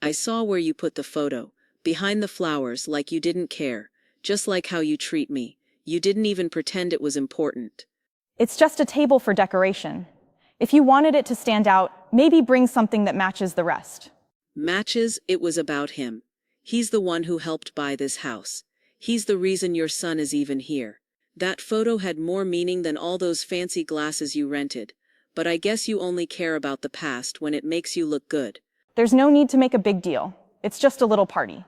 I saw where you put the photo, behind the flowers, like you didn't care, just like how you treat me. You didn't even pretend it was important. It's just a table for decoration. If you wanted it to stand out, maybe bring something that matches the rest. Matches, it was about him. He's the one who helped buy this house. He's the reason your son is even here. That photo had more meaning than all those fancy glasses you rented. But I guess you only care about the past when it makes you look good. There's no need to make a big deal. It's just a little party.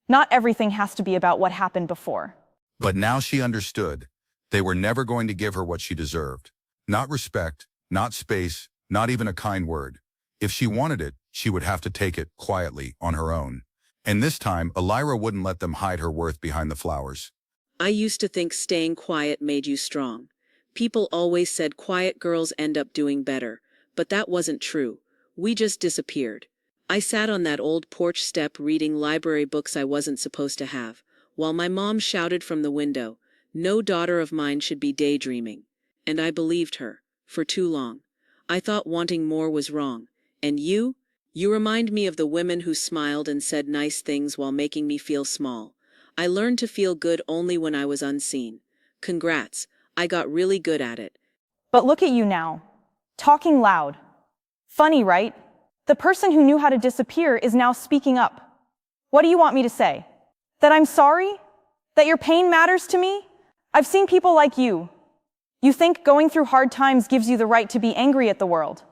Not everything has to be about what happened before. But now she understood. They were never going to give her what she deserved. Not respect, not space, not even a kind word. If she wanted it, she would have to take it quietly on her own. And this time, Elira wouldn't let them hide her worth behind the flowers. I used to think staying quiet made you strong. People always said quiet girls end up doing better, but that wasn't true. We just disappeared. I sat on that old porch step reading library books I wasn't supposed to have, while my mom shouted from the window, "No daughter of mine should be daydreaming." And I believed her, for too long. I thought wanting more was wrong. And you? You remind me of the women who smiled and said nice things while making me feel small. I learned to feel good only when I was unseen. Congrats, I got really good at it. But look at you now. Talking loud. Funny, right? The person who knew how to disappear is now speaking up. What do you want me to say? That I'm sorry? That your pain matters to me? I've seen people like you. You think going through hard times gives you the right to be angry at the world.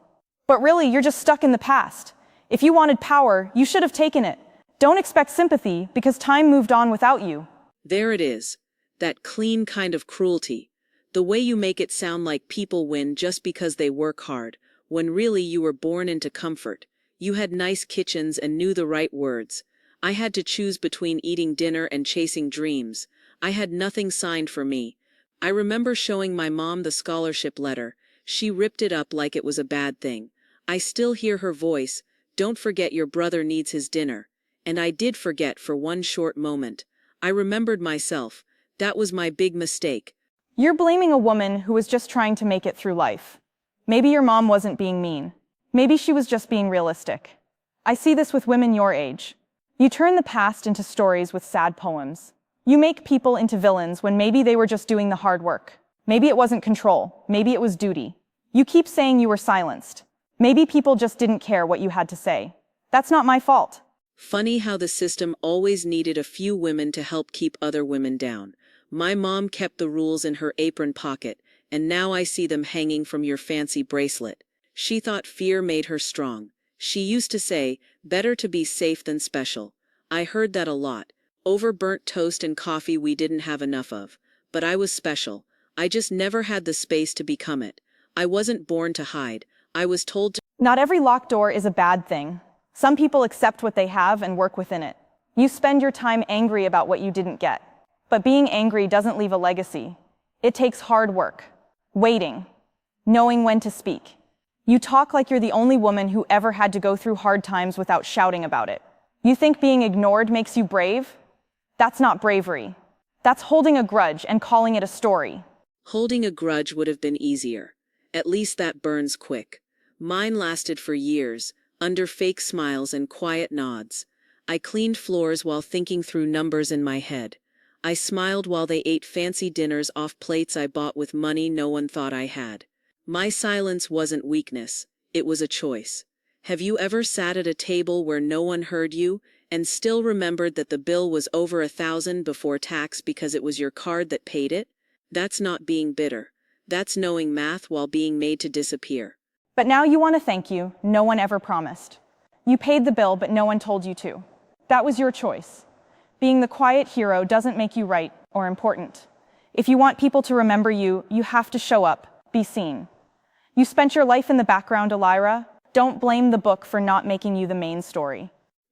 But really, you're just stuck in the past. If you wanted power, you should have taken it. Don't expect sympathy because time moved on without you. There it is. That clean kind of cruelty. The way you make it sound like people win just because they work hard, when really you were born into comfort. You had nice kitchens and knew the right words. I had to choose between eating dinner and chasing dreams. I had nothing signed for me. I remember showing my mom the scholarship letter. She ripped it up like it was a bad thing. I still hear her voice, "Don't forget your brother needs his dinner." And I did forget for one short moment. I remembered myself. That was my big mistake. You're blaming a woman who was just trying to make it through life. Maybe your mom wasn't being mean. Maybe she was just being realistic. I see this with women your age. You turn the past into stories with sad poems. You make people into villains when maybe they were just doing the hard work. Maybe it wasn't control. Maybe it was duty. You keep saying you were silenced. Maybe people just didn't care what you had to say. That's not my fault. Funny how the system always needed a few women to help keep other women down. My mom kept the rules in her apron pocket, and now I see them hanging from your fancy bracelet. She thought fear made her strong. She used to say, "Better to be safe than special." I heard that a lot. Over burnt toast and coffee we didn't have enough of. But I was special. I just never had the space to become it. I wasn't born to hide. I was told to. Not every locked door is a bad thing. Some people accept what they have and work within it. You spend your time angry about what you didn't get. But being angry doesn't leave a legacy. It takes hard work, waiting, knowing when to speak. You talk like you're the only woman who ever had to go through hard times without shouting about it. You think being ignored makes you brave? That's not bravery. That's holding a grudge and calling it a story. Holding a grudge would have been easier. At least that burns quick. Mine lasted for years, under fake smiles and quiet nods. I cleaned floors while thinking through numbers in my head. I smiled while they ate fancy dinners off plates I bought with money no one thought I had. My silence wasn't weakness, it was a choice. Have you ever sat at a table where no one heard you, and still remembered that the bill was over $1,000 before tax because it was your card that paid it? That's not being bitter. That's knowing math while being made to disappear. But now you want to thank you, no one ever promised. You paid the bill, but no one told you to. That was your choice. Being the quiet hero doesn't make you right or important. If you want people to remember you, you have to show up, be seen. You spent your life in the background, Elira. Don't blame the book for not making you the main story.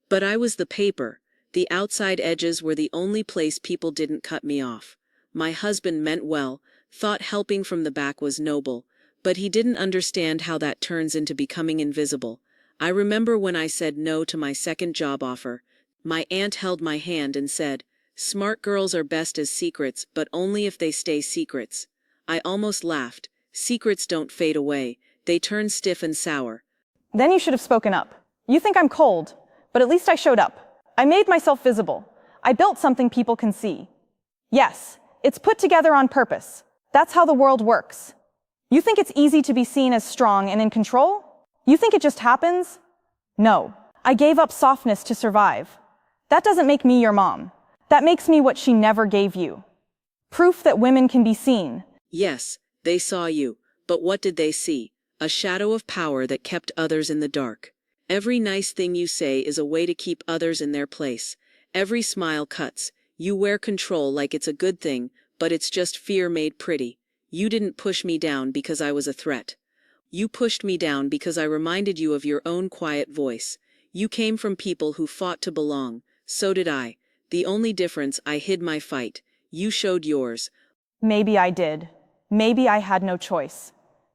But I was the paper. The outside edges were the only place people didn't cut me off. My husband meant well, thought helping from the back was noble, but he didn't understand how that turns into becoming invisible. I remember when I said no to my second job offer. My aunt held my hand and said, "Smart girls are best as secrets, but only if they stay secrets." I almost laughed. Secrets don't fade away. They turn stiff and sour. Then you should have spoken up. You think I'm cold, But at least I showed up. I made myself visible. I built something people can see. Yes, it's put together on purpose. That's how the world works. You think it's easy to be seen as strong and in control? You think it just happens? No. I gave up softness to survive. That doesn't make me your mom. That makes me what she never gave you. Proof that women can be seen. Yes, they saw you, but what did they see? A shadow of power that kept others in the dark. Every nice thing you say is a way to keep others in their place. Every smile cuts. You wear control like it's a good thing, but it's just fear made pretty. You didn't push me down because I was a threat. You pushed me down because I reminded you of your own quiet voice. You came from people who fought to belong. So did I. The only difference, I hid my fight. You showed yours. Maybe I did. Maybe I had no choice.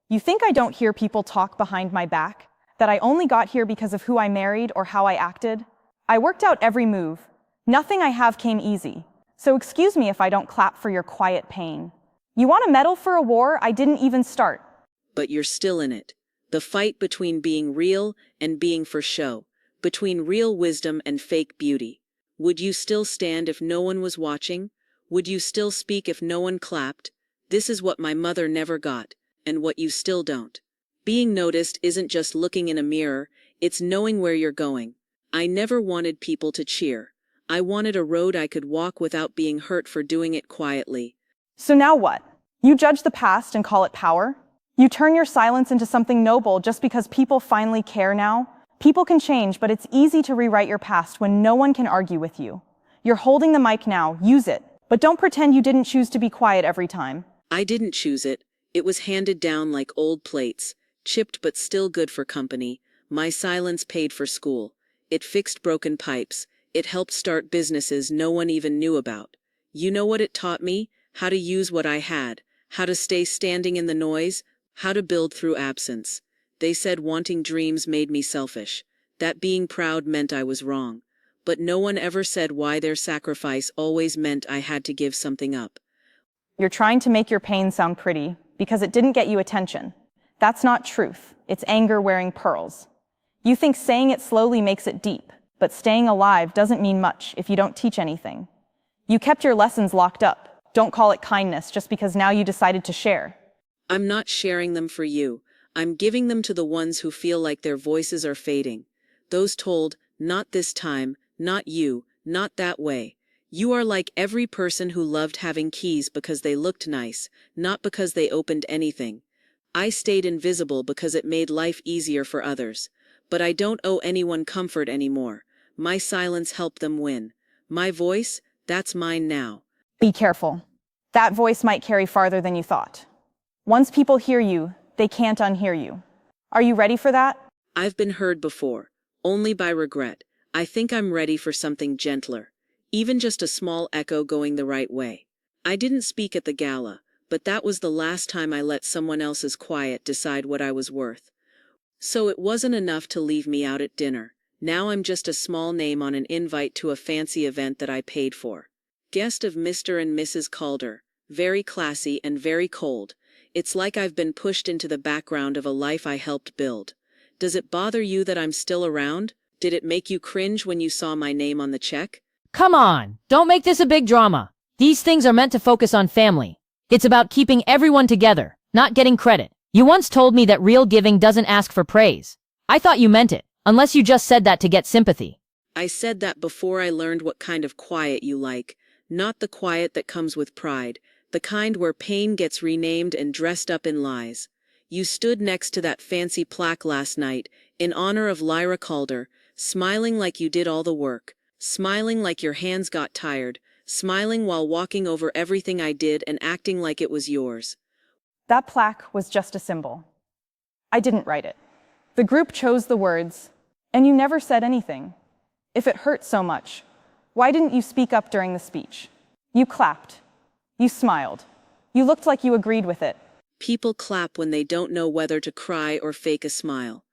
You think I don't hear people talk behind my back? That I only got here because of who I married or how I acted? I worked out every move. Nothing I have came easy. So excuse me if I don't clap for your quiet pain. You want a medal for a war I didn't even start? But you're still in it. The fight between being real and being for show. Between real wisdom and fake beauty. Would you still stand if no one was watching? Would you still speak if no one clapped? This is what my mother never got, and what you still don't. Being noticed isn't just looking in a mirror, it's knowing where you're going. I never wanted people to cheer. I wanted a road I could walk without being hurt for doing it quietly. So now what? You judge the past and call it power? You turn your silence into something noble just because people finally care now? People can change, but it's easy to rewrite your past when no one can argue with you. You're holding the mic now, use it. But don't pretend you didn't choose to be quiet every time. I didn't choose it. It was handed down like old plates, chipped but still good for company. My silence paid for school. It fixed broken pipes. It helped start businesses no one even knew about. You know what it taught me? How to use what I had. How to stay standing in the noise. How to build through absence. They said wanting dreams made me selfish. That being proud meant I was wrong. But no one ever said why their sacrifice always meant I had to give something up. You're trying to make your pain sound pretty because it didn't get you attention. That's not truth. It's anger wearing pearls. You think saying it slowly makes it deep, but staying alive doesn't mean much if you don't teach anything. You kept your lessons locked up. Don't call it kindness just because now you decided to share. I'm not sharing them for you. I'm giving them to the ones who feel like their voices are fading. Those told, not this time, not you, not that way. You are like every person who loved having keys because they looked nice, not because they opened anything. I stayed invisible because it made life easier for others. But I don't owe anyone comfort anymore. My silence helped them win. My voice, that's mine now. Be careful. That voice might carry farther than you thought. Once people hear you, they can't unhear you. Are you ready for that? I've been heard before, only by regret. I think I'm ready for something gentler. Even just a small echo going the right way. I didn't speak at the gala, but that was the last time I let someone else's quiet decide what I was worth. So it wasn't enough to leave me out at dinner. Now I'm just a small name on an invite to a fancy event that I paid for. Guest of Mr. and Mrs. Calder. Very classy and very cold. It's like I've been pushed into the background of a life I helped build. Does it bother you that I'm still around? Did it make you cringe when you saw my name on the check? Come on, don't make this a big drama. These things are meant to focus on family. It's about keeping everyone together, not getting credit. You once told me that real giving doesn't ask for praise. I thought you meant it, unless you just said that to get sympathy. I said that before I learned what kind of quiet you like, not the quiet that comes with pride, the kind where pain gets renamed and dressed up in lies. You stood next to that fancy plaque last night, in honor of Lyra Calder, smiling like you did all the work, smiling like your hands got tired, smiling while walking over everything I did and acting like it was yours. That plaque was just a symbol. I didn't write it. The group chose the words, and you never said anything. If it hurt so much, why didn't you speak up during the speech? You clapped. You smiled. You looked like you agreed with it. People clap when they don't know whether to cry or fake a smile.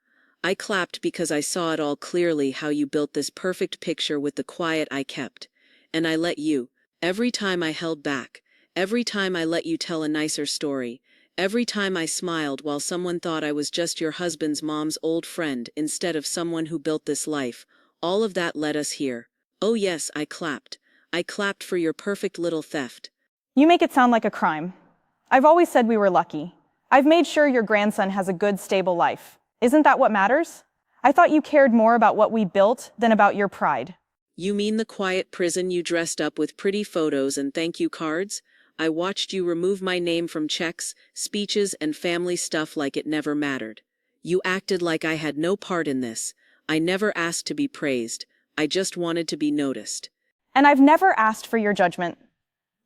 I clapped because I saw it all clearly how you built this perfect picture with the quiet I kept. And I let you. Every time I held back. Every time I let you tell a nicer story. Every time I smiled while someone thought I was just your husband's mom's old friend instead of someone who built this life, All of that led us here. Oh yes, I clapped. I clapped for your perfect little theft. You make it sound like a crime. I've always said we were lucky. I've made sure your grandson has a good, stable life. Isn't that what matters? I thought you cared more about what we built than about your pride. You mean the quiet prison you dressed up with pretty photos and thank you cards? I watched you remove my name from checks, speeches, and family stuff like it never mattered. You acted like I had no part in this. I never asked to be praised. I just wanted to be noticed. And I've never asked for your judgment.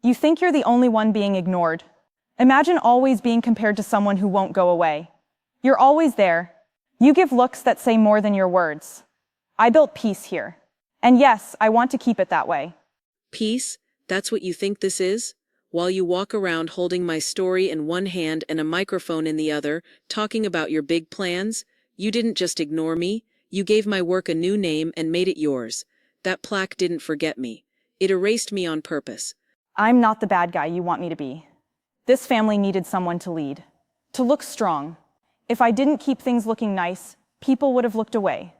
You think you're the only one being ignored. Imagine always being compared to someone who won't go away. You're always there. You give looks that say more than your words. I built peace here. And yes, I want to keep it that way. Peace? That's what you think this is? While you walk around holding my story in one hand and a microphone in the other, talking about your big plans? You didn't just ignore me. You gave my work a new name and made it yours. That plaque didn't forget me. It erased me on purpose. I'm not the bad guy you want me to be. This family needed someone to lead, to look strong. If I didn't keep things looking nice, people would have looked away.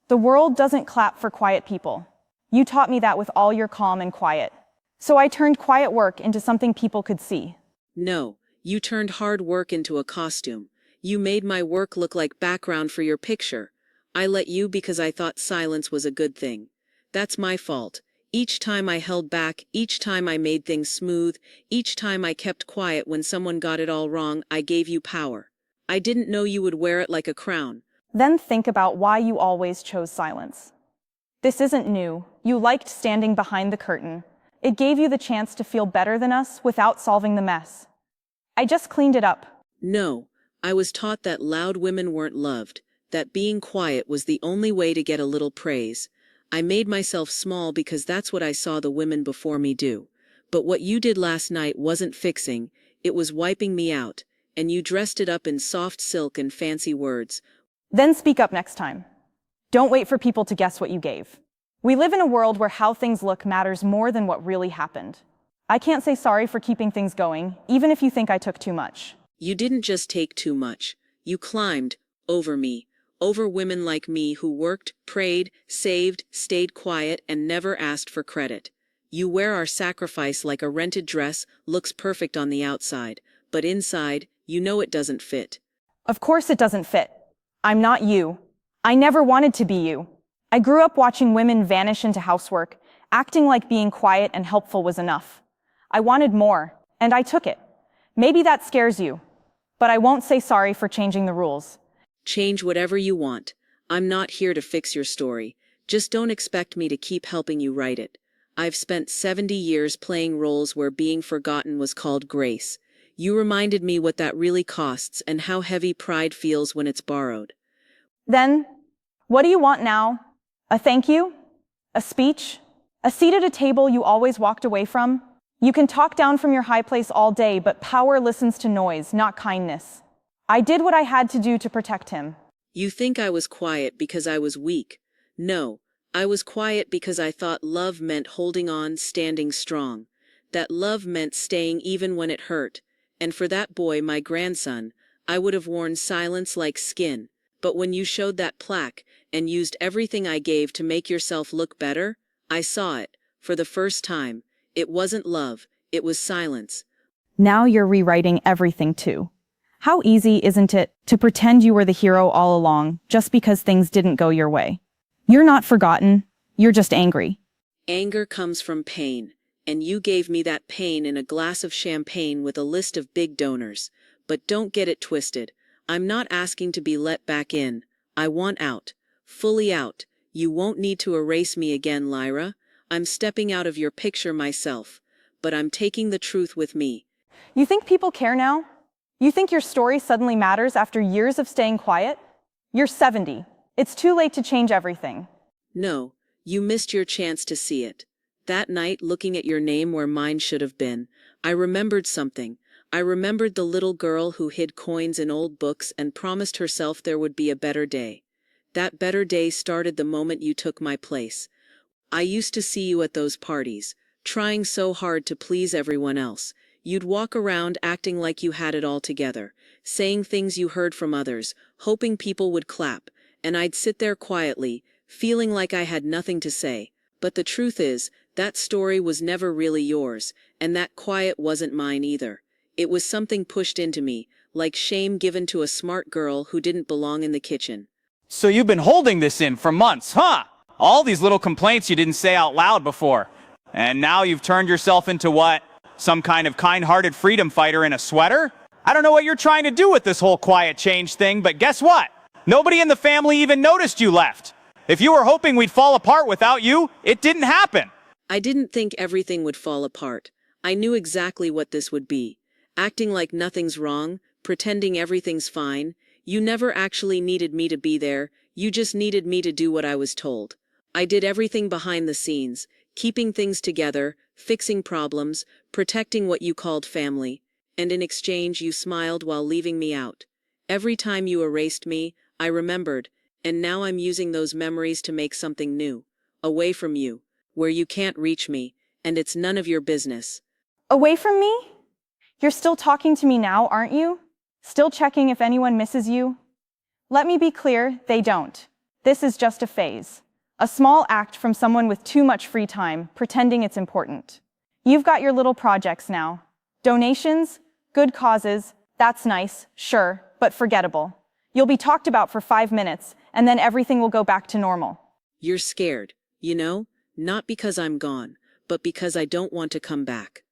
The world doesn't clap for quiet people. You taught me that with all your calm and quiet. So I turned quiet work into something people could see. No, you turned hard work into a costume. You made my work look like background for your picture. I let you because I thought silence was a good thing. That's my fault. Each time I held back, each time I made things smooth, each time I kept quiet when someone got it all wrong, I gave you power. I didn't know you would wear it like a crown. Then think about why you always chose silence. This isn't new. You liked standing behind the curtain. It gave you the chance to feel better than us without solving the mess. I just cleaned it up. No, I was taught that loud women weren't loved, that being quiet was the only way to get a little praise. I made myself small because that's what I saw the women before me do. But what you did last night wasn't fixing, it was wiping me out, and you dressed it up in soft silk and fancy words. Then speak up next time. Don't wait for people to guess what you gave. We live in a world where how things look matters more than what really happened. I can't say sorry for keeping things going, even if you think I took too much. You didn't just take too much. You climbed over me, over women like me who worked, prayed, saved, stayed quiet, and never asked for credit. You wear our sacrifice like a rented dress, looks perfect on the outside, but inside, you know it doesn't fit. Of course it doesn't fit. I'm not you. I never wanted to be you. I grew up watching women vanish into housework, acting like being quiet and helpful was enough. I wanted more, and I took it. Maybe that scares you, but I won't say sorry for changing the rules. Change whatever you want. I'm not here to fix your story. Just don't expect me to keep helping you write it. I've spent 70 years playing roles where being forgotten was called grace. You reminded me what that really costs and how heavy pride feels when it's borrowed. Then, what do you want now? A thank you? A speech? A seat at a table you always walked away from? You can talk down from your high place all day, but power listens to noise, not kindness. I did what I had to do to protect him. You think I was quiet because I was weak. No, I was quiet because I thought love meant holding on, standing strong. That love meant staying even when it hurt. And for that boy, my grandson, I would have worn silence like skin. But when you showed that plaque and used everything I gave to make yourself look better, I saw it, for the first time. It wasn't love, it was silence. Now you're rewriting everything too. How easy, isn't it, to pretend you were the hero all along just because things didn't go your way? You're not forgotten, you're just angry. Anger comes from pain, and you gave me that pain in a glass of champagne with a list of big donors. But don't get it twisted. I'm not asking to be let back in. I want out. Fully out. You won't need to erase me again, Lyra. I'm stepping out of your picture myself. But I'm taking the truth with me. You think people care now? You think your story suddenly matters after years of staying quiet? You're 70. It's too late to change everything. No, you missed your chance to see it. That night, looking at your name where mine should have been, I remembered something. I remembered the little girl who hid coins in old books and promised herself there would be a better day. That better day started the moment you took my place. I used to see you at those parties, trying so hard to please everyone else. You'd walk around acting like you had it all together, saying things you heard from others, hoping people would clap, and I'd sit there quietly, feeling like I had nothing to say. But the truth is, that story was never really yours, and that quiet wasn't mine either. It was something pushed into me, like shame given to a smart girl who didn't belong in the kitchen. So you've been holding this in for months, huh? All these little complaints you didn't say out loud before. And now you've turned yourself into what? Some kind of kind-hearted freedom fighter in a sweater? I don't know what you're trying to do with this whole quiet change thing, but guess what? Nobody in the family even noticed you left. If you were hoping we'd fall apart without you, it didn't happen. I didn't think everything would fall apart. I knew exactly what this would be. Acting like nothing's wrong, pretending everything's fine. You never actually needed me to be there, you just needed me to do what I was told. I did everything behind the scenes, keeping things together, fixing problems, protecting what you called family. And in exchange you smiled while leaving me out. Every time you erased me, I remembered, and now I'm using those memories to make something new. Away from you, where you can't reach me, and it's none of your business. Away from me? You're still talking to me now, aren't you? Still checking if anyone misses you? Let me be clear, they don't. This is just a phase. A small act from someone with too much free time, pretending it's important. You've got your little projects now. Donations, good causes, that's nice, sure, but forgettable. You'll be talked about for 5 minutes, and then everything will go back to normal. You're scared, you know? Not because I'm gone, but because I don't want to come back.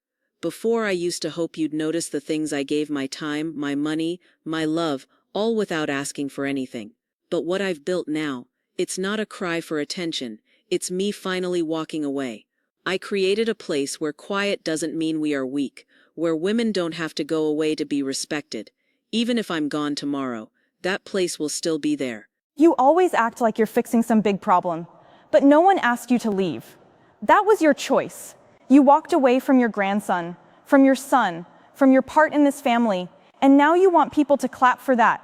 Before I used to hope you'd notice the things I gave my time, my money, my love, all without asking for anything. But what I've built now, it's not a cry for attention, it's me finally walking away. I created a place where quiet doesn't mean we are weak, where women don't have to go away to be respected. Even if I'm gone tomorrow, that place will still be there. You always act like you're fixing some big problem, but no one asked you to leave. That was your choice. You walked away from your grandson, from your son, from your part in this family, and now you want people to clap for that.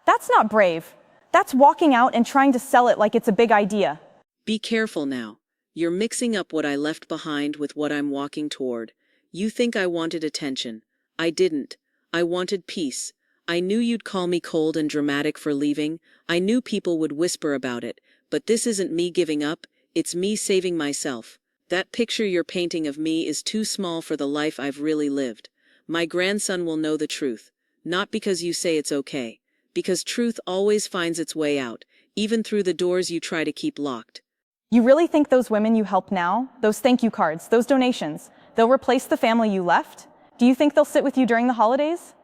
That's not brave. That's walking out and trying to sell it like it's a big idea. Be careful now. You're mixing up what I left behind with what I'm walking toward. You think I wanted attention. I didn't. I wanted peace. I knew you'd call me cold and dramatic for leaving. I knew people would whisper about it. But this isn't me giving up, it's me saving myself. That picture you're painting of me is too small for the life I've really lived. My grandson will know the truth. Not because you say it's okay. Because truth always finds its way out, even through the doors you try to keep locked. You really think those women you help now, those thank you cards, those donations, they'll replace the family you left? Do you think they'll sit with you during the holidays?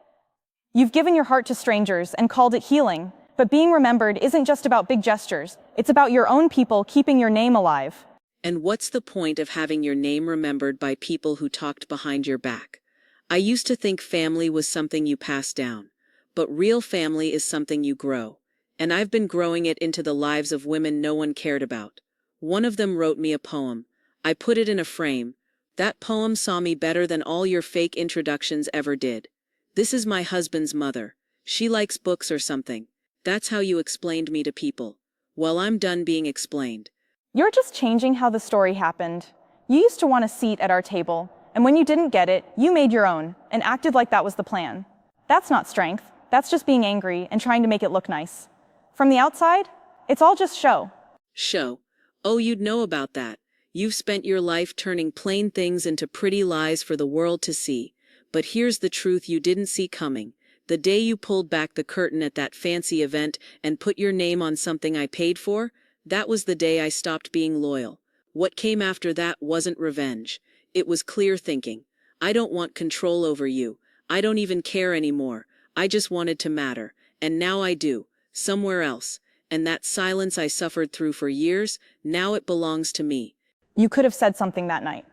You've given your heart to strangers and called it healing, but being remembered isn't just about big gestures. It's about your own people keeping your name alive. And what's the point of having your name remembered by people who talked behind your back? I used to think family was something you pass down, but real family is something you grow. And I've been growing it into the lives of women no one cared about. One of them wrote me a poem. I put it in a frame. That poem saw me better than all your fake introductions ever did. This is my husband's mother. She likes books or something. That's how you explained me to people. Well, I'm done being explained. You're just changing how the story happened. You used to want a seat at our table, and when you didn't get it, you made your own and acted like that was the plan. That's not strength. That's just being angry and trying to make it look nice. From the outside, it's all just show. Show? Oh, you'd know about that. You've spent your life turning plain things into pretty lies for the world to see. But here's the truth you didn't see coming. The day you pulled back the curtain at that fancy event and put your name on something I paid for, that was the day I stopped being loyal. What came after that wasn't revenge. It was clear thinking. I don't want control over you. I don't even care anymore. I just wanted to matter. And now I do. Somewhere else. And that silence I suffered through for years, now it belongs to me. You could have said something that night.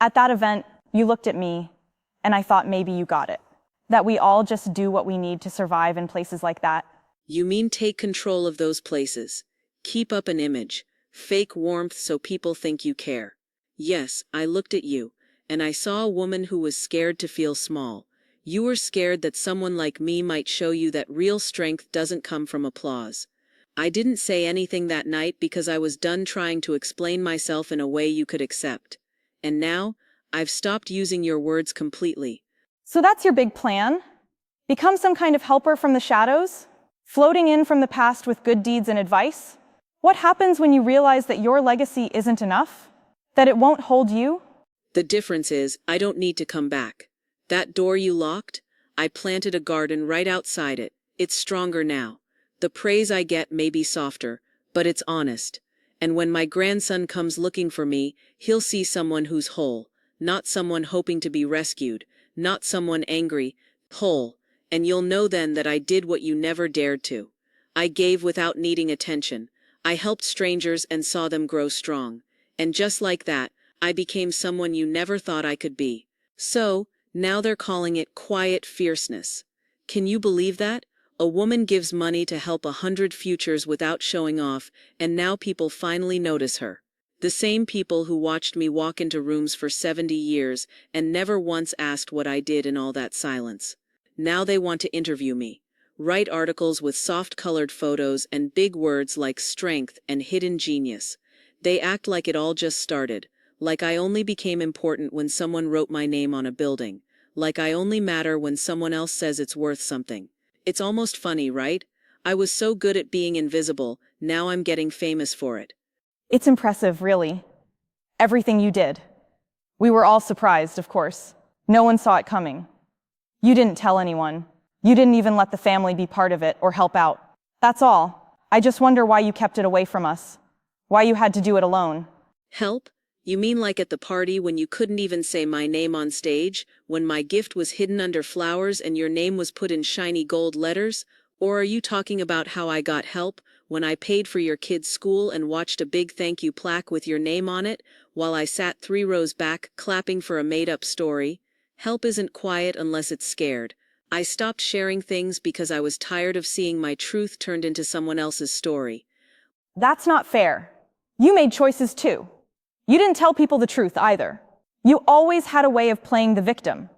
At that event, you looked at me, and I thought maybe you got it. That we all just do what we need to survive in places like that. You mean take control of those places? Keep up an image, fake warmth so people think you care. Yes, I looked at you, and I saw a woman who was scared to feel small. You were scared that someone like me might show you that real strength doesn't come from applause. I didn't say anything that night because I was done trying to explain myself in a way you could accept. And now, I've stopped using your words completely. So that's your big plan? Become some kind of helper from the shadows? Floating in from the past with good deeds and advice? What happens when you realize that your legacy isn't enough? That it won't hold you? The difference is, I don't need to come back. That door you locked, I planted a garden right outside it. It's stronger now. The praise I get may be softer, but it's honest. And when my grandson comes looking for me, he'll see someone who's whole, not someone hoping to be rescued, not someone angry, whole. And you'll know then that I did what you never dared to. I gave without needing attention. I helped strangers and saw them grow strong. And just like that, I became someone you never thought I could be. So, now they're calling it quiet fierceness. Can you believe that? A woman gives money to help 100 futures without showing off, and now people finally notice her. The same people who watched me walk into rooms for 70 years and never once asked what I did in all that silence. Now they want to interview me. Write articles with soft-colored photos and big words like strength and hidden genius. They act like it all just started, like I only became important when someone wrote my name on a building, like I only matter when someone else says it's worth something. It's almost funny, right? I was so good at being invisible, now I'm getting famous for it. It's impressive, really. Everything you did. We were all surprised, of course. No one saw it coming. You didn't tell anyone. You didn't even let the family be part of it or help out. That's all. I just wonder why you kept it away from us. Why you had to do it alone. Help? You mean like at the party when you couldn't even say my name on stage, when my gift was hidden under flowers and your name was put in shiny gold letters? Or are you talking about how I got help, when I paid for your kid's school and watched a big thank you plaque with your name on it, while I sat 3 rows back clapping for a made-up story? Help isn't quiet unless it's scared. I stopped sharing things because I was tired of seeing my truth turned into someone else's story. That's not fair. You made choices too. You didn't tell people the truth either. You always had a way of playing the victim.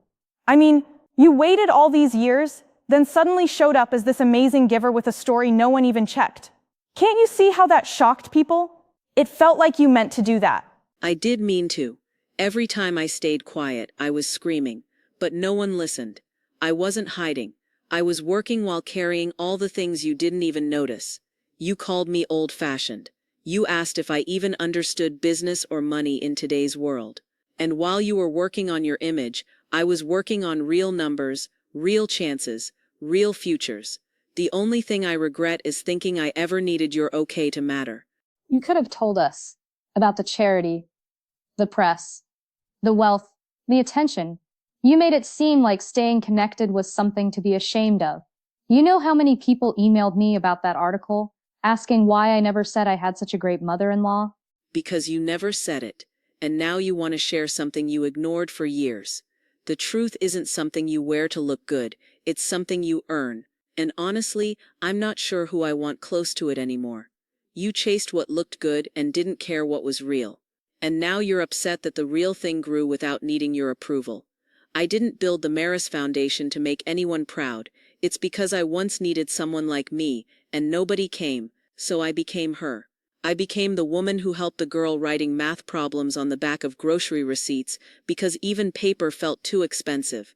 I mean, you waited all these years, then suddenly showed up as this amazing giver with a story no one even checked. Can't you see how that shocked people? It felt like you meant to do that. I did mean to. Every time I stayed quiet, I was screaming. But no one listened. I wasn't hiding. I was working while carrying all the things you didn't even notice. You called me old-fashioned. You asked if I even understood business or money in today's world. And while you were working on your image, I was working on real numbers, real chances, real futures. The only thing I regret is thinking I ever needed your okay to matter. You could have told us about the charity, the press, the wealth, the attention. You made it seem like staying connected was something to be ashamed of. You know how many people emailed me about that article, asking why I never said I had such a great mother-in-law? Because you never said it, and now you want to share something you ignored for years. The truth isn't something you wear to look good, it's something you earn. And honestly, I'm not sure who I want close to it anymore. You chased what looked good and didn't care what was real. And now you're upset that the real thing grew without needing your approval. I didn't build the Maris Foundation to make anyone proud. It's because I once needed someone like me, and nobody came, so I became her. I became the woman who helped the girl writing math problems on the back of grocery receipts because even paper felt too expensive.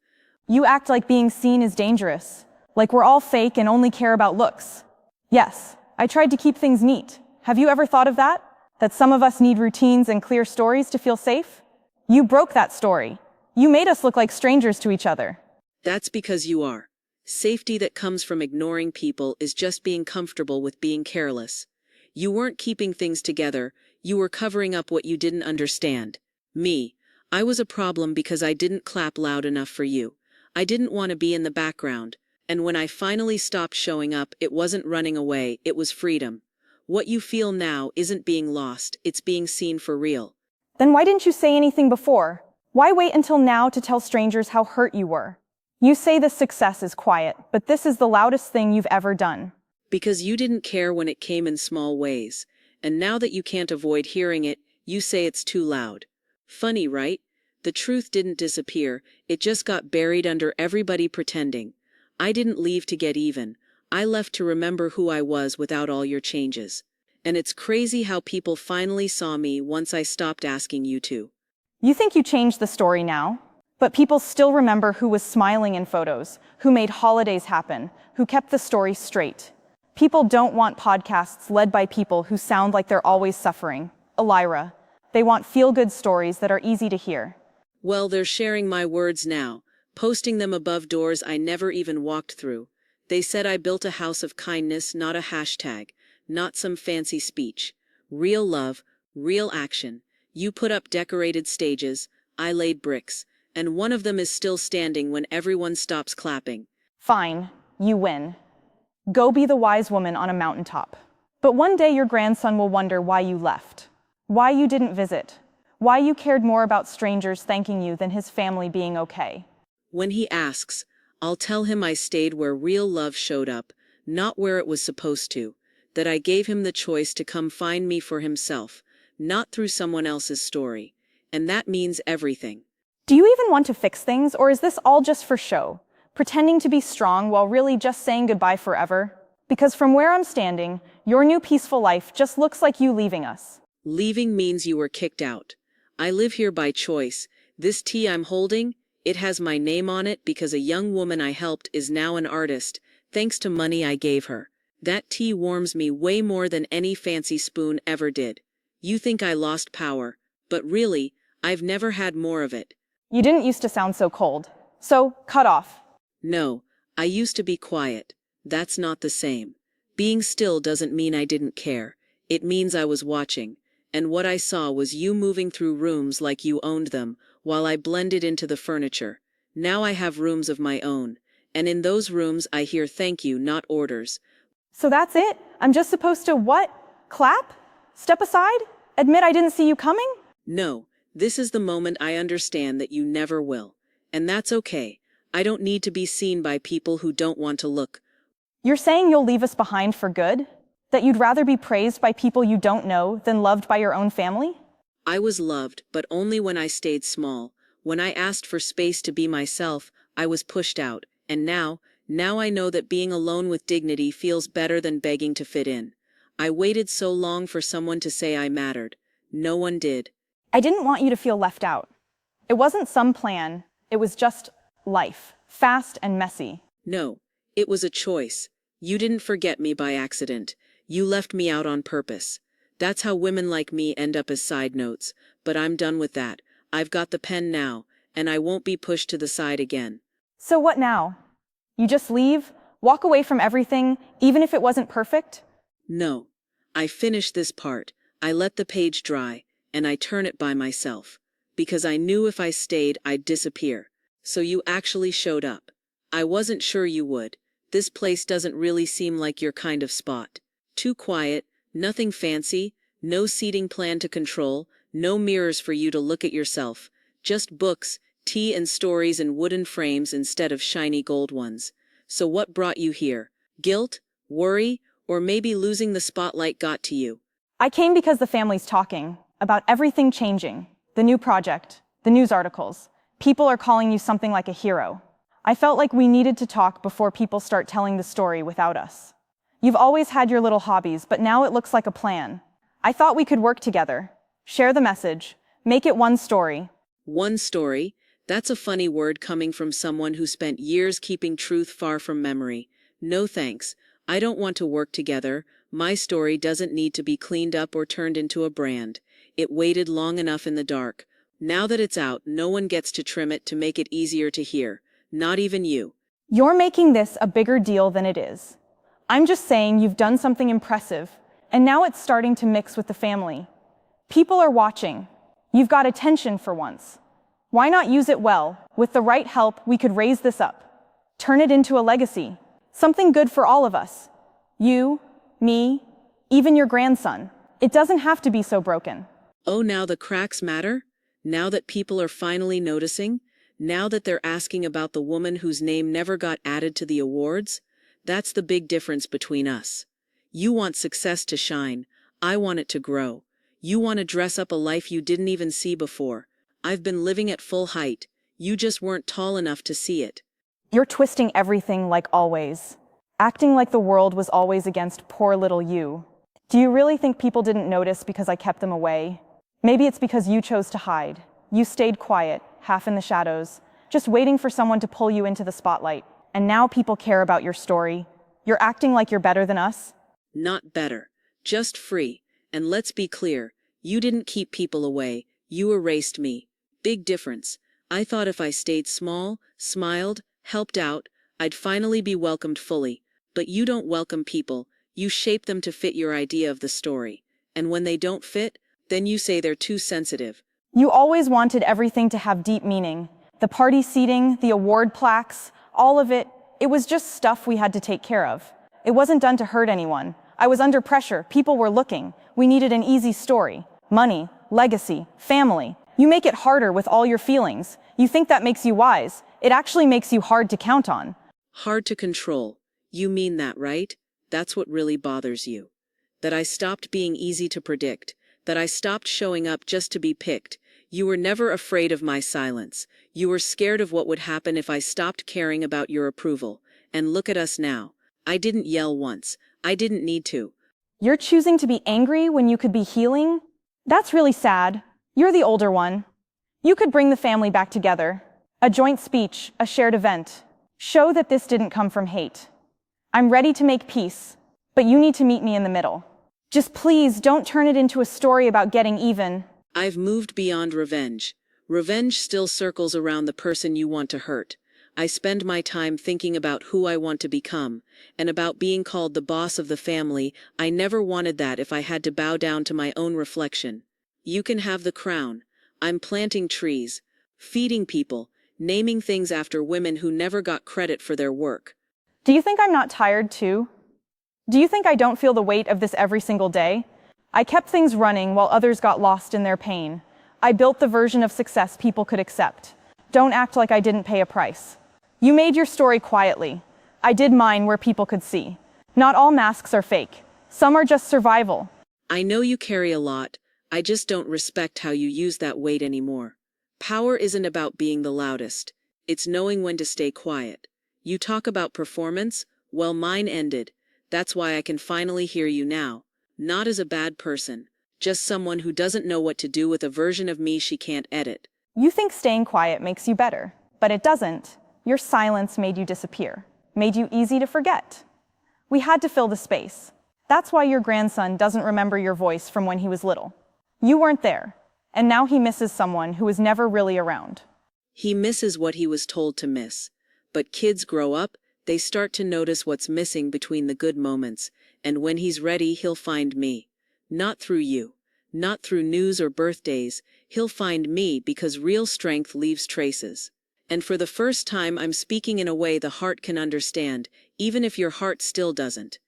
You act like being seen is dangerous. Like we're all fake and only care about looks. Yes, I tried to keep things neat. Have you ever thought of that? That some of us need routines and clear stories to feel safe? You broke that story. You made us look like strangers to each other. That's because you are. Safety that comes from ignoring people is just being comfortable with being careless. You weren't keeping things together, you were covering up what you didn't understand. Me. I was a problem because I didn't clap loud enough for you. I didn't want to be in the background. And when I finally stopped showing up, it wasn't running away, it was freedom. What you feel now isn't being lost, it's being seen for real. Then why didn't you say anything before? Why wait until now to tell strangers how hurt you were? You say this success is quiet, but this is the loudest thing you've ever done. Because you didn't care when it came in small ways. And now that you can't avoid hearing it, you say it's too loud. Funny, right? The truth didn't disappear, it just got buried under everybody pretending. I didn't leave to get even. I left to remember who I was without all your changes. And it's crazy how people finally saw me once I stopped asking you to. You think you changed the story now? But people still remember who was smiling in photos, who made holidays happen, who kept the story straight. People don't want podcasts led by people who sound like they're always suffering. Elira, they want feel-good stories that are easy to hear. Well, they're sharing my words now, posting them above doors I never even walked through. They said I built a house of kindness, not a hashtag, not some fancy speech. Real love, real action. You put up decorated stages, I laid bricks, and one of them is still standing when everyone stops clapping. Fine, you win. Go be the wise woman on a mountaintop. But one day your grandson will wonder why you left, why you didn't visit, why you cared more about strangers thanking you than his family being okay. When he asks, I'll tell him I stayed where real love showed up, not where it was supposed to, that I gave him the choice to come find me for himself, not through someone else's story. And that means everything. Do you even want to fix things, or is this all just for show? Pretending to be strong while really just saying goodbye forever? Because from where I'm standing, your new peaceful life just looks like you leaving us. Leaving means you were kicked out. I live here by choice. This tea I'm holding, it has my name on it because a young woman I helped is now an artist, thanks to money I gave her. That tea warms me way more than any fancy spoon ever did. You think I lost power, but really, I've never had more of it. You didn't used to sound so cold. So, cut off. No, I used to be quiet. That's not the same. Being still doesn't mean I didn't care. It means I was watching. And what I saw was you moving through rooms like you owned them, while I blended into the furniture. Now I have rooms of my own. And in those rooms I hear thank you, not orders. So that's it? I'm just supposed to what? Clap? Step aside? Admit I didn't see you coming? No, this is the moment I understand that you never will. And that's okay. I don't need to be seen by people who don't want to look. You're saying you'll leave us behind for good? That you'd rather be praised by people you don't know than loved by your own family? I was loved, but only when I stayed small. When I asked for space to be myself, I was pushed out. And now I know that being alone with dignity feels better than begging to fit in. I waited so long for someone to say I mattered. No one did. I didn't want you to feel left out. It wasn't some plan. It was just life. Fast and messy. No, it was a choice. You didn't forget me by accident. You left me out on purpose. That's how women like me end up as side notes. But I'm done with that. I've got the pen now, and I won't be pushed to the side again. So what now? You just leave? Walk away from everything, even if it wasn't perfect? No. I finish this part. I let the page dry, and I turn it by myself. Because I knew if I stayed, I'd disappear. So you actually showed up. I wasn't sure you would. This place doesn't really seem like your kind of spot. Too quiet, nothing fancy, no seating plan to control, no mirrors for you to look at yourself. Just books, tea and stories in wooden frames instead of shiny gold ones. So what brought you here? Guilt? Worry? Or maybe losing the spotlight got to you? I came because the family's talking about everything changing. The new project, the news articles. People are calling you something like a hero. I felt like we needed to talk before people start telling the story without us. You've always had your little hobbies, but now it looks like a plan. I thought we could work together, share the message, make it one story. One story? That's a funny word coming from someone who spent years keeping truth far from memory. No thanks. I don't want to work together. My story doesn't need to be cleaned up or turned into a brand. It waited long enough in the dark. Now that it's out, no one gets to trim it to make it easier to hear. Not even you. You're making this a bigger deal than it is. I'm just saying you've done something impressive, and now it's starting to mix with the family. People are watching. You've got attention for once. Why not use it well? With the right help, we could raise this up. Turn it into a legacy. Something good for all of us. You, me, even your grandson. It doesn't have to be so broken. Oh, now the cracks matter? Now that people are finally noticing? Now that they're asking about the woman whose name never got added to the awards? That's the big difference between us. You want success to shine. I want it to grow. You want to dress up a life you didn't even see before. I've been living at full height. You just weren't tall enough to see it. You're twisting everything like always. Acting like the world was always against poor little you. Do you really think people didn't notice because I kept them away? Maybe it's because you chose to hide. You stayed quiet, half in the shadows, just waiting for someone to pull you into the spotlight. And now people care about your story. You're acting like you're better than us? Not better. Just free. And let's be clear, you didn't keep people away, you erased me. Big difference. I thought if I stayed small, smiled, helped out, I'd finally be welcomed fully. But you don't welcome people, you shape them to fit your idea of the story. And when they don't fit, then you say they're too sensitive. You always wanted everything to have deep meaning. The party seating, the award plaques, all of it, it was just stuff we had to take care of. It wasn't done to hurt anyone. I was under pressure, people were looking. We needed an easy story. Money, legacy, family. You make it harder with all your feelings. You think that makes you wise. It actually makes you hard to count on. Hard to control. You mean that, right? That's what really bothers you. That I stopped being easy to predict. That I stopped showing up just to be picked. You were never afraid of my silence. You were scared of what would happen if I stopped caring about your approval. And look at us now. I didn't yell once. I didn't need to. You're choosing to be angry when you could be healing? That's really sad. You're the older one. You could bring the family back together. A joint speech, a shared event. Show that this didn't come from hate. I'm ready to make peace, but you need to meet me in the middle. Just please don't turn it into a story about getting even. I've moved beyond revenge. Revenge still circles around the person you want to hurt. I spend my time thinking about who I want to become, and about being called the boss of the family. I never wanted that if I had to bow down to my own reflection. You can have the crown. I'm planting trees, feeding people, naming things after women who never got credit for their work. Do you think I'm not tired too? Do you think I don't feel the weight of this every single day? I kept things running while others got lost in their pain. I built the version of success people could accept. Don't act like I didn't pay a price. You made your story quietly. I did mine where people could see. Not all masks are fake. Some are just survival. I know you carry a lot. I just don't respect how you use that weight anymore. Power isn't about being the loudest. It's knowing when to stay quiet. You talk about performance? Well, mine ended. That's why I can finally hear you now. Not as a bad person. Just someone who doesn't know what to do with a version of me she can't edit. You think staying quiet makes you better, but it doesn't. Your silence made you disappear, made you easy to forget. We had to fill the space. That's why your grandson doesn't remember your voice from when he was little. You weren't there, and now he misses someone who was never really around. He misses what he was told to miss. But kids grow up, they start to notice what's missing between the good moments, and when he's ready, he'll find me. Not through you. Not through news or birthdays. He'll find me because real strength leaves traces. And for the first time, I'm speaking in a way the heart can understand, even if your heart still doesn't.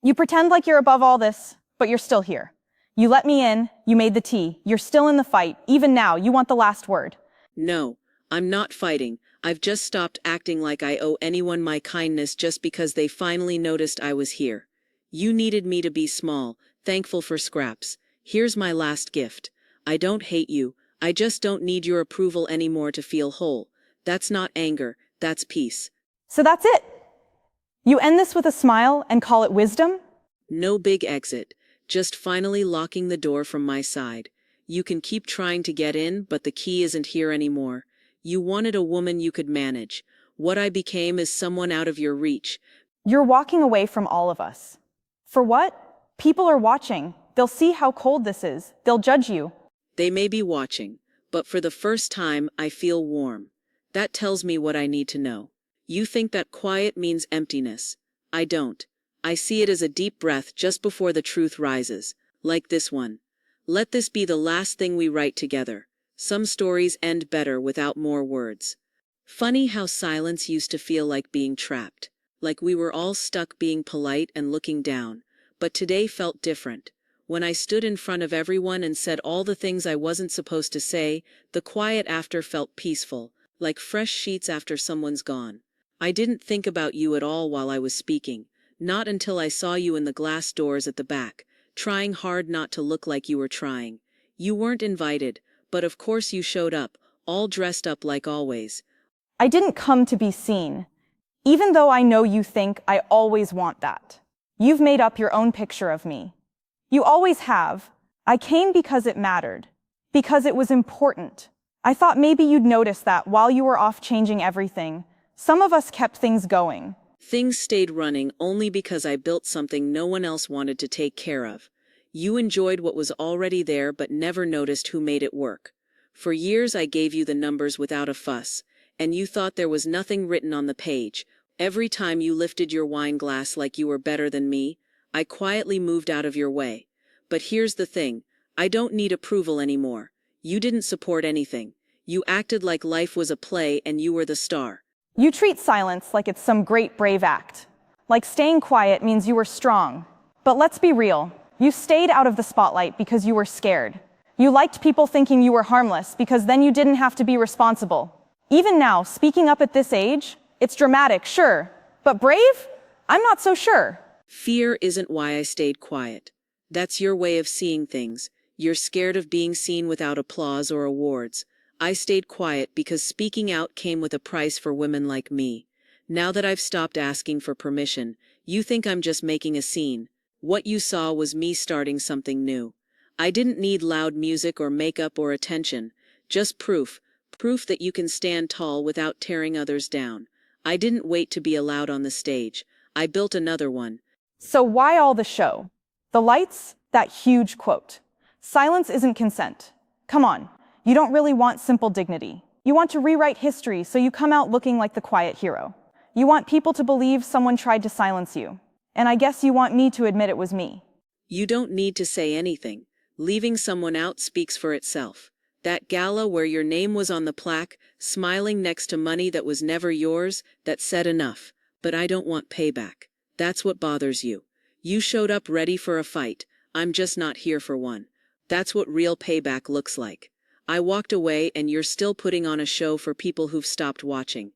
You pretend like you're above all this, but you're still here. You let me in, you made the tea, you're still in the fight, even now, you want the last word. No, I'm not fighting. I've just stopped acting like I owe anyone my kindness just because they finally noticed I was here. You needed me to be small, thankful for scraps. Here's my last gift. I don't hate you, I just don't need your approval anymore to feel whole. That's not anger, that's peace. So that's it. You end this with a smile and call it wisdom? No big exit, just finally locking the door from my side. You can keep trying to get in, but the key isn't here anymore. You wanted a woman you could manage. What I became is someone out of your reach. You're walking away from all of us. For what? People are watching. They'll see how cold this is. They'll judge you. They may be watching, but for the first time, I feel warm. That tells me what I need to know. You think that quiet means emptiness. I don't. I see it as a deep breath just before the truth rises, like this one. Let this be the last thing we write together. Some stories end better without more words. Funny how silence used to feel like being trapped, like we were all stuck being polite and looking down, but today felt different. When I stood in front of everyone and said all the things I wasn't supposed to say, the quiet after felt peaceful, like fresh sheets after someone's gone. I didn't think about you at all while I was speaking, not until I saw you in the glass doors at the back, trying hard not to look like you were trying. You weren't invited, but of course you showed up, all dressed up like always. I didn't come to be seen, even though I know you think I always want that. You've made up your own picture of me. You always have. I came because it mattered, because it was important. I thought maybe you'd notice that while you were off changing everything, some of us kept things going. Things stayed running only because I built something no one else wanted to take care of. You enjoyed what was already there but never noticed who made it work. For years I gave you the numbers without a fuss, and you thought there was nothing written on the page. Every time you lifted your wine glass like you were better than me, I quietly moved out of your way. But here's the thing, I don't need approval anymore. You didn't support anything. You acted like life was a play and you were the star. You treat silence like it's some great brave act. Like staying quiet means you were strong. But let's be real. You stayed out of the spotlight because you were scared. You liked people thinking you were harmless because then you didn't have to be responsible. Even now, speaking up at this age, it's dramatic, sure. But brave? I'm not so sure. Fear isn't why I stayed quiet. That's your way of seeing things. You're scared of being seen without applause or awards. I stayed quiet because speaking out came with a price for women like me. Now that I've stopped asking for permission, you think I'm just making a scene. What you saw was me starting something new. I didn't need loud music or makeup or attention. Just proof. Proof that you can stand tall without tearing others down. I didn't wait to be allowed on the stage. I built another one. So why all the show? The lights? That huge quote. Silence isn't consent. Come on. You don't really want simple dignity. You want to rewrite history, so you come out looking like the quiet hero. You want people to believe someone tried to silence you. And I guess you want me to admit it was me. You don't need to say anything. Leaving someone out speaks for itself. That gala where your name was on the plaque, smiling next to money that was never yours, that said enough. But I don't want payback. That's what bothers you. You showed up ready for a fight. I'm just not here for one. That's what real payback looks like. I walked away and you're still putting on a show for people who've stopped watching.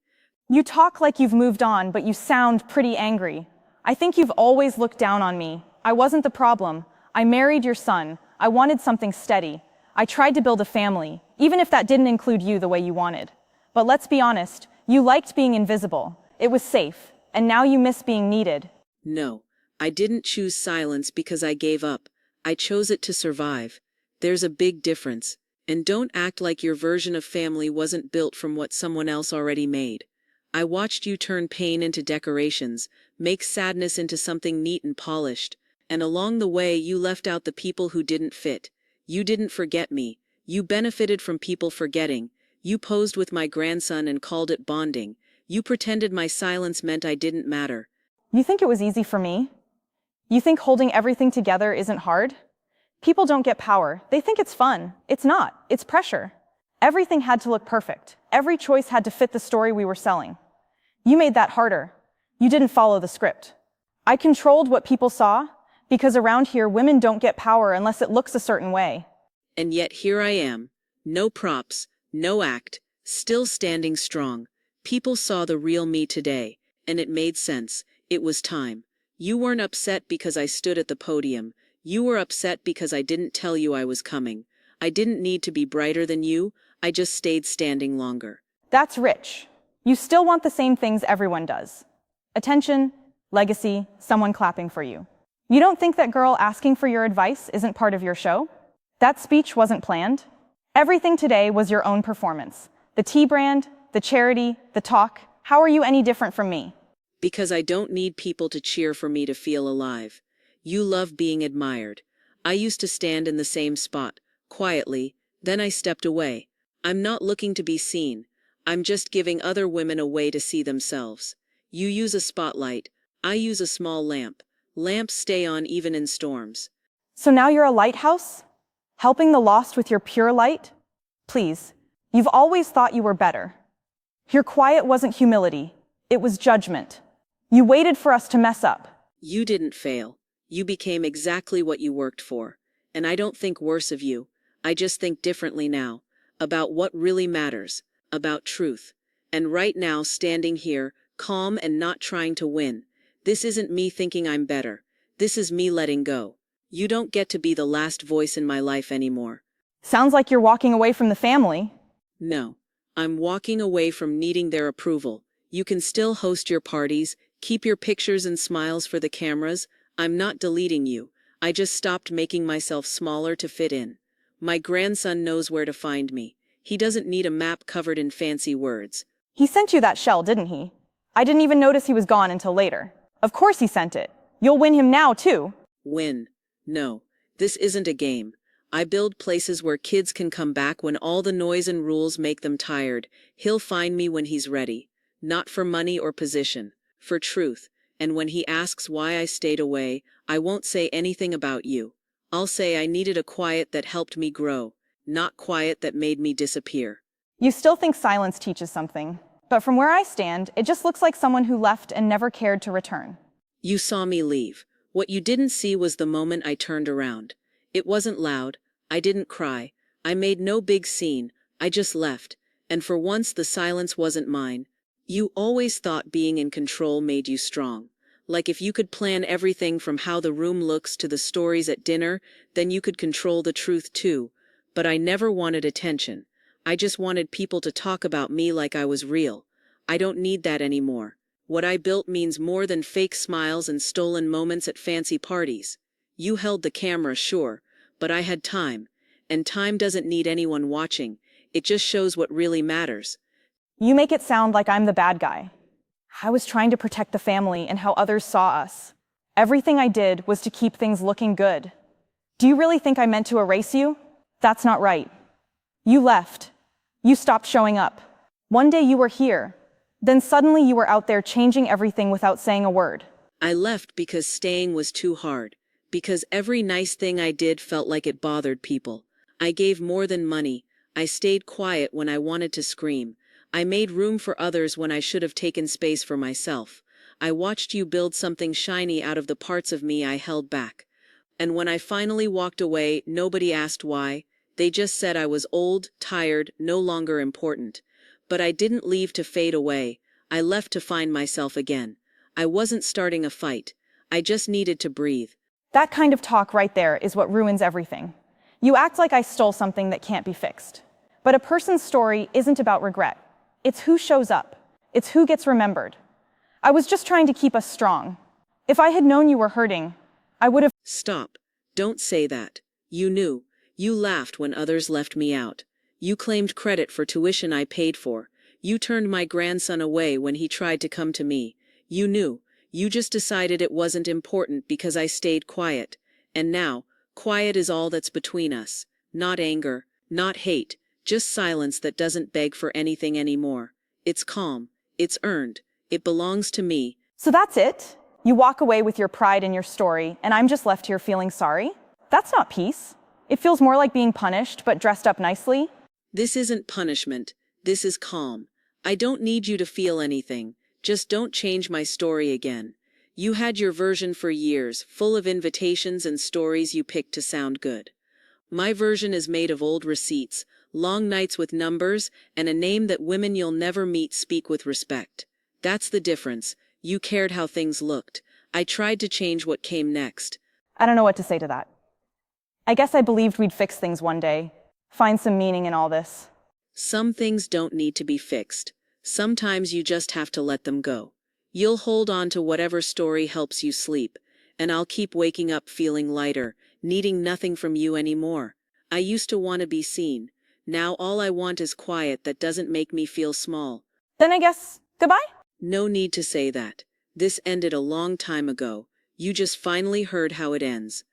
You talk like you've moved on, but you sound pretty angry. I think you've always looked down on me. I wasn't the problem. I married your son. I wanted something steady. I tried to build a family, even if that didn't include you the way you wanted. But let's be honest, you liked being invisible. It was safe, and now you miss being needed. No, I didn't choose silence because I gave up. I chose it to survive. There's a big difference. And don't act like your version of family wasn't built from what someone else already made. I watched you turn pain into decorations, make sadness into something neat and polished, and along the way you left out the people who didn't fit. You didn't forget me. You benefited from people forgetting. You posed with my grandson and called it bonding. You pretended my silence meant I didn't matter. You think it was easy for me? You think holding everything together isn't hard? People don't get power. They think it's fun. It's not. It's pressure. Everything had to look perfect. Every choice had to fit the story we were selling. You made that harder. You didn't follow the script. I controlled what people saw, because around here women don't get power unless it looks a certain way. And yet here I am. No props, no act, still standing strong. People saw the real me today, and it made sense. It was time. You weren't upset because I stood at the podium. You were upset because I didn't tell you I was coming. I didn't need to be brighter than you. I just stayed standing longer. That's rich. You still want the same things everyone does. Attention, legacy, someone clapping for you. You don't think that girl asking for your advice isn't part of your show? That speech wasn't planned. Everything today was your own performance. The tea brand, the charity, the talk. How are you any different from me? Because I don't need people to cheer for me to feel alive. You love being admired. I used to stand in the same spot, quietly, then I stepped away. I'm not looking to be seen. I'm just giving other women a way to see themselves. You use a spotlight. I use a small lamp. Lamps stay on even in storms. So now you're a lighthouse? Helping the lost with your pure light? Please, you've always thought you were better. Your quiet wasn't humility. It was judgment. You waited for us to mess up. You didn't fail. You became exactly what you worked for. And I don't think worse of you. I just think differently now. About what really matters. About truth. And right now, standing here, calm and not trying to win. This isn't me thinking I'm better. This is me letting go. You don't get to be the last voice in my life anymore. Sounds like you're walking away from the family. No. I'm walking away from needing their approval. You can still host your parties, keep your pictures and smiles for the cameras. I'm not deleting you. I just stopped making myself smaller to fit in. My grandson knows where to find me. He doesn't need a map covered in fancy words. He sent you that shell, didn't he? I didn't even notice he was gone until later. Of course he sent it. You'll win him now, too. Win. No, this isn't a game. I build places where kids can come back when all the noise and rules make them tired. He'll find me when he's ready. Not for money or position, for truth. And when he asks why I stayed away, I won't say anything about you. I'll say I needed a quiet that helped me grow, not quiet that made me disappear. You still think silence teaches something. But from where I stand, it just looks like someone who left and never cared to return. You saw me leave. What you didn't see was the moment I turned around. It wasn't loud. I didn't cry. I made no big scene. I just left. And for once the silence wasn't mine. You always thought being in control made you strong. Like if you could plan everything from how the room looks to the stories at dinner, then you could control the truth too. But I never wanted attention. I just wanted people to talk about me like I was real. I don't need that anymore. What I built means more than fake smiles and stolen moments at fancy parties. You held the camera, sure, but I had time. And time doesn't need anyone watching. It just shows what really matters. You make it sound like I'm the bad guy. I was trying to protect the family and how others saw us. Everything I did was to keep things looking good. Do you really think I meant to erase you? That's not right. You left. You stopped showing up. One day you were here. Then suddenly you were out there changing everything without saying a word. I left because staying was too hard. Because every nice thing I did felt like it bothered people. I gave more than money. I stayed quiet when I wanted to scream. I made room for others when I should have taken space for myself. I watched you build something shiny out of the parts of me I held back. And when I finally walked away, nobody asked why. They just said I was old, tired, no longer important. But I didn't leave to fade away. I left to find myself again. I wasn't starting a fight. I just needed to breathe. That kind of talk right there is what ruins everything. You act like I stole something that can't be fixed. But a person's story isn't about regret. It's who shows up. It's who gets remembered. I was just trying to keep us strong. If I had known you were hurting, I would have— Stop. Don't say that. You knew. You laughed when others left me out. You claimed credit for tuition I paid for. You turned my grandson away when he tried to come to me. You knew. You just decided it wasn't important because I stayed quiet. And now, quiet is all that's between us. Not anger, not hate, just silence that doesn't beg for anything anymore. It's calm. It's earned. It belongs to me. So that's it? You walk away with your pride in your story, and I'm just left here feeling sorry? That's not peace. It feels more like being punished, but dressed up nicely. This isn't punishment. This is calm. I don't need you to feel anything. Just don't change my story again. You had your version for years, full of invitations and stories you picked to sound good. My version is made of old receipts, long nights with numbers, and a name that women you'll never meet speak with respect. That's the difference. You cared how things looked. I tried to change what came next. I don't know what to say to that. I guess I believed we'd fix things one day. Find some meaning in all this. Some things don't need to be fixed. Sometimes you just have to let them go. You'll hold on to whatever story helps you sleep, and I'll keep waking up feeling lighter, needing nothing from you anymore. I used to want to be seen. Now all I want is quiet that doesn't make me feel small. Then I guess, goodbye? No need to say that. This ended a long time ago. You just finally heard how it ends.